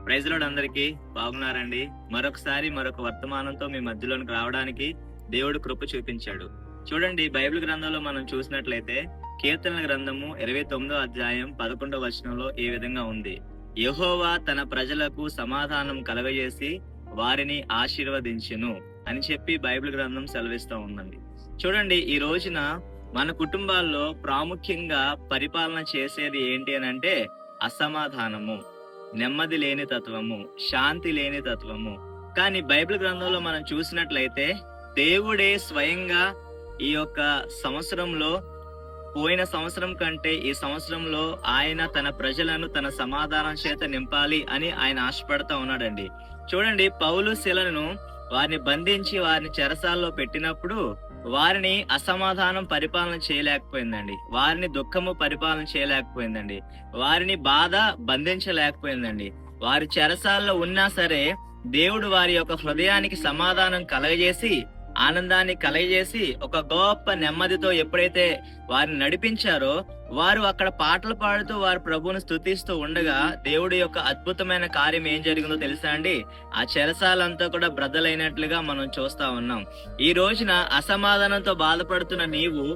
Praise lord అందరికీ. బాగున్నారండి? మరొకసారి మరొక వర్తమానంతో మీ మధ్యలోనికి రావడానికి దేవుడు కృప చూపించాడు. చూడండి, బైబిల్ గ్రంథంలో మనం చూసినట్లయితే కీర్తనల గ్రంథము 29వ అధ్యాయం 11వ వచనంలో ఈ విధంగా ఉంది: యెహోవా తన ప్రజలకు సమాధానం కలగజేసి వారిని ఆశీర్వదించెను అని చెప్పి బైబిల్ గ్రంథం సెలవిస్తూ ఉందండి. చూడండి, ఈ రోజున మన కుటుంబాల్లో ప్రాముఖ్యంగా పరిపాలన చేసేది ఏంటి అని అంటే అసమాధానము, నెమ్మది లేని తత్వము, శాంతి లేని తత్వము. కానీ బైబిల్ గ్రంథంలో మనం చూసినట్లయితే దేవుడే స్వయంగా ఈ యొక్క సంవత్సరంలో, పోయిన సంవత్సరం కంటే ఈ సంవత్సరంలో ఆయన తన ప్రజలను తన సమాధానం చేత నింపాలి అని ఆయన ఆశపడతా ఉన్నాడండి. చూడండి, పౌలు శీలను వారిని బంధించి వారిని చెరసాల్లో పెట్టినప్పుడు వారిని అసమాధానం పరిపాలన చేయలేకపోయిందండి, వారిని దుఃఖము పరిపాలన చేయలేకపోయిందండి, వారిని బాధ బంధించలేకపోయిందండి. వారి చెరసాల్లో ఉన్నా సరే దేవుడు వారి యొక్క హృదయానికి సమాధానం కలగజేసి, ఆనందాన్ని కలగజేసి, ఒక గొప్ప నెమ్మదితో ఎప్పుడైతే వారిని నడిపించారో, వారు అక్కడ పాటలు పాడుతూ వారి ప్రభువును స్తుతిస్తూ ఉండగా దేవుడి యొక్క అద్భుతమైన కార్యం ఏం జరిగిందో తెలుసా అండి? ఆ చెరసాలంతా కూడా బ్రద్దలైనట్లుగా మనం చూస్తా ఉన్నాం. ఈ రోజున అసమాధానంతో బాధపడుతున్న నీవు,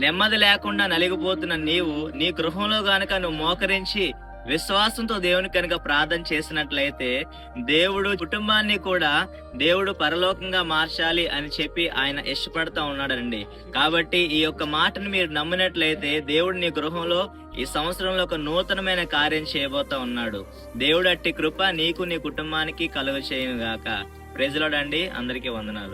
నెమ్మది లేకుండా నలిగిపోతున్న నీవు, నీ గృహంలో గనక నువ్వు మోకరించి విశ్వాసంతో దేవుని కనుక ప్రార్థన చేసినట్లయితే దేవుడు కుటుంబాన్ని కూడా దేవుడు పరలోకంగా మార్చాలి అని చెప్పి ఆయన ఇష్టపడతా ఉన్నాడండి. కాబట్టి ఈ యొక్క మాటను మీరు నమ్మినట్లయితే దేవుడు నీ గృహంలో ఈ సంవత్సరంలో ఒక నూతనమైన కార్యం చేయబోతా ఉన్నాడు. దేవుడు అట్టి కృప నీకు నీ కుటుంబానికి కలుగ చేయను గాక. ప్రైజ్ లార్డ్ అండి. అందరికీ వందనాలు.